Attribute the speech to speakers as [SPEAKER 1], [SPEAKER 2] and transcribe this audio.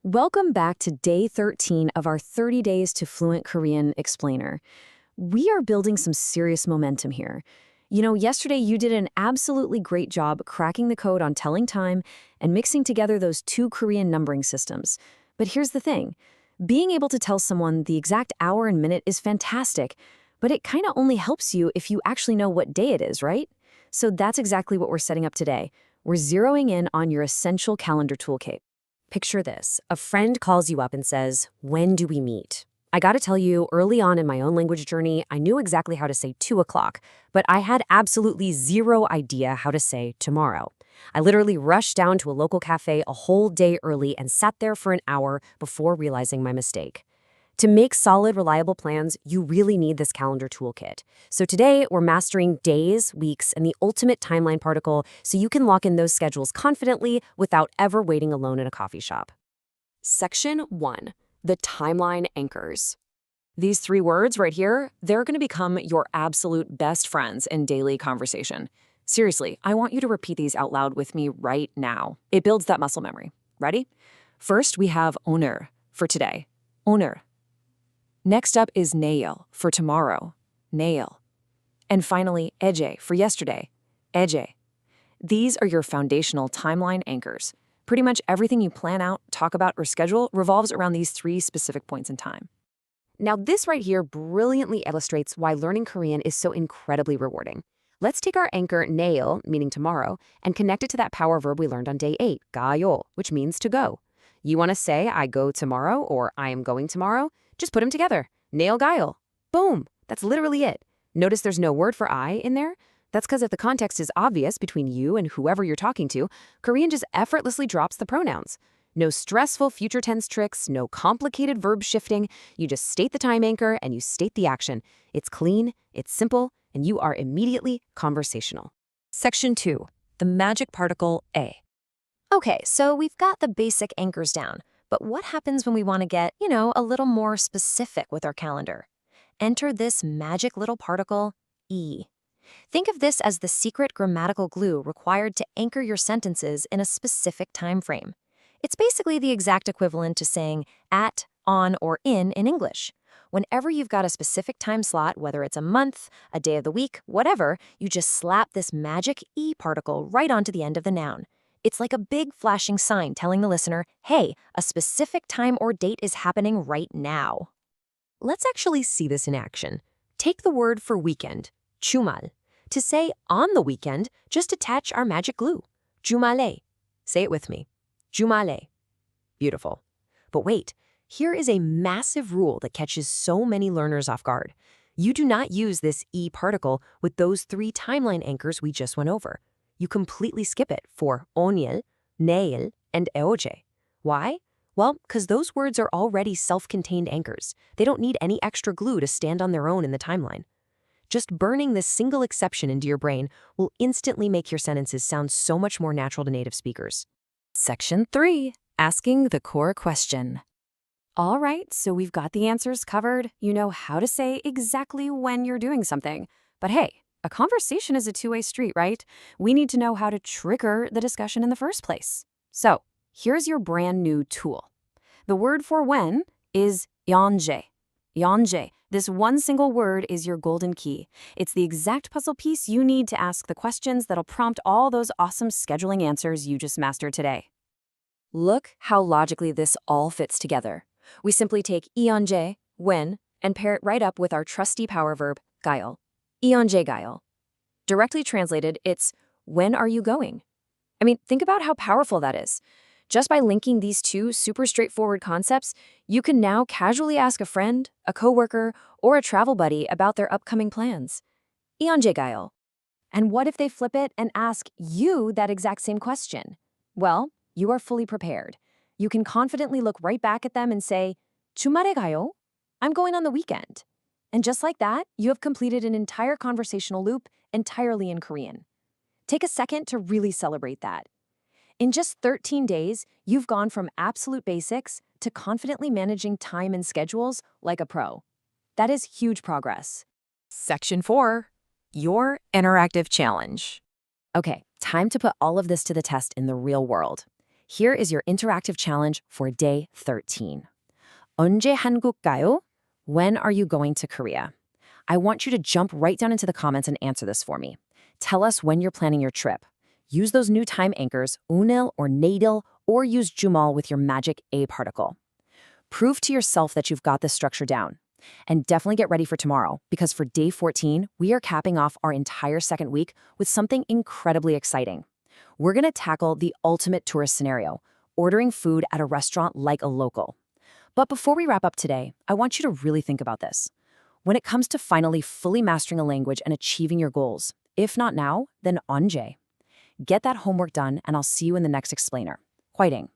[SPEAKER 1] Welcome back to day 13 of our 30 Days to Fluent Korean Explainer. We are building some serious momentum here. Yesterday you did an absolutely great job cracking the code on telling time and mixing together those two Korean numbering systems. But here's the thing. Being able to tell someone the exact hour and minute is fantastic, but it kind of only helps you if you actually know what day it is, right? So that's exactly what we're setting up today. We're zeroing in on your essential calendar toolkit. Picture this. A friend calls you up and says, "When do we meet?" I gotta tell you, early on in my own language journey, I knew exactly how to say 2 o'clock, but I had absolutely zero idea how to say tomorrow. I literally rushed down to a local cafe a whole day early and sat there for an hour before realizing my mistake. To make solid, reliable plans, you really need this calendar toolkit. So today, we're mastering days, weeks, and the ultimate timeline particle so you can lock in those schedules confidently without ever waiting alone in a coffee shop. Section 1. The timeline anchors. These 3 words right here, they're going to become your absolute best friends in daily conversation. Seriously, I want you to repeat these out loud with me right now. It builds that muscle memory. Ready? First, we have 오늘 for today. 오늘. Next up is 내일 for tomorrow, 내일. And finally, 어제 for yesterday, 어제. These are your foundational timeline anchors. Pretty much everything you plan out, talk about, or schedule revolves around these 3 specific points in time.
[SPEAKER 2] Now, this right here brilliantly illustrates why learning Korean is so incredibly rewarding. Let's take our anchor 내일, meaning tomorrow, and connect it to that power verb we learned on day 8, 가요, which means to go. You want to say I go tomorrow or I am going tomorrow? Just put them together. 내일 가요. Boom. That's literally it. Notice there's no word for I in there? That's because if the context is obvious between you and whoever you're talking to, Korean just effortlessly drops the pronouns. No stressful future tense tricks, no complicated verb shifting. You just state the time anchor and you state the action. It's clean, it's simple, and you are immediately conversational.
[SPEAKER 1] Section 2. The magic particle A.
[SPEAKER 3] Okay, so we've got the basic anchors down, but what happens when we want to get, a little more specific with our calendar? Enter this magic little particle, E. Think of this as the secret grammatical glue required to anchor your sentences in a specific time frame. It's basically the exact equivalent to saying at, on, or in English. Whenever you've got a specific time slot, whether it's a month, a day of the week, whatever, you just slap this magic E particle right onto the end of the noun. It's like a big flashing sign telling the listener, hey, a specific time or date is happening right now.
[SPEAKER 2] Let's actually see this in action. Take the word for weekend, 주말. To say on the weekend, just attach our magic glue, 주말에. Say it with me, 주말에. Beautiful. But wait, here is a massive rule that catches so many learners off guard. You do not use this E particle with those 3 timeline anchors we just went over. You completely skip it for 오늘, 내일, and 어제. Why? Well, because those words are already self-contained anchors. They don't need any extra glue to stand on their own in the timeline. Just burning this single exception into your brain will instantly make your sentences sound so much more natural to native speakers.
[SPEAKER 1] Section 3. Asking the core question. All right, so we've got the answers covered. You know how to say exactly when you're doing something. But hey, a conversation is a two-way street, right? We need to know how to trigger the discussion in the first place. So here's your brand new tool. The word for when is 연재. 연재. This one single word is your golden key. It's the exact puzzle piece you need to ask the questions that'll prompt all those awesome scheduling answers you just mastered today. Look how logically this all fits together. We simply take 이언제, when, and pair it right up with our trusty power verb, 가요. 이언제 가요. Directly translated, it's, when are you going? I mean, think about how powerful that is. Just by linking these 2 super straightforward concepts, you can now casually ask a friend, a coworker, or a travel buddy about their upcoming plans. 이언제 가요? And what if they flip it and ask you that exact same question? Well, you are fully prepared. You can confidently look right back at them and say, 주말에 가요? I'm going on the weekend. And just like that, you have completed an entire conversational loop entirely in Korean. Take a second to really celebrate that. In just 13 days, you've gone from absolute basics to confidently managing time and schedules like a pro. That is huge progress.
[SPEAKER 2] Section 4. Your interactive challenge.
[SPEAKER 1] Okay, time to put all of this to the test in the real world. Here is your interactive challenge for day 13. 언제 한국 가요? When are you going to Korea? I want you to jump right down into the comments and answer this for me. Tell us when you're planning your trip. Use those new time anchors, 오늘 or 내일, or use 주말 with your magic A particle. Prove to yourself that you've got this structure down. And definitely get ready for tomorrow, because for day 14, we are capping off our entire second week with something incredibly exciting. We're going to tackle the ultimate tourist scenario, ordering food at a restaurant like a local. But before we wrap up today, I want you to really think about this. When it comes to finally fully mastering a language and achieving your goals, if not now, then 언제? Get that homework done, and I'll see you in the next explainer. 화이팅!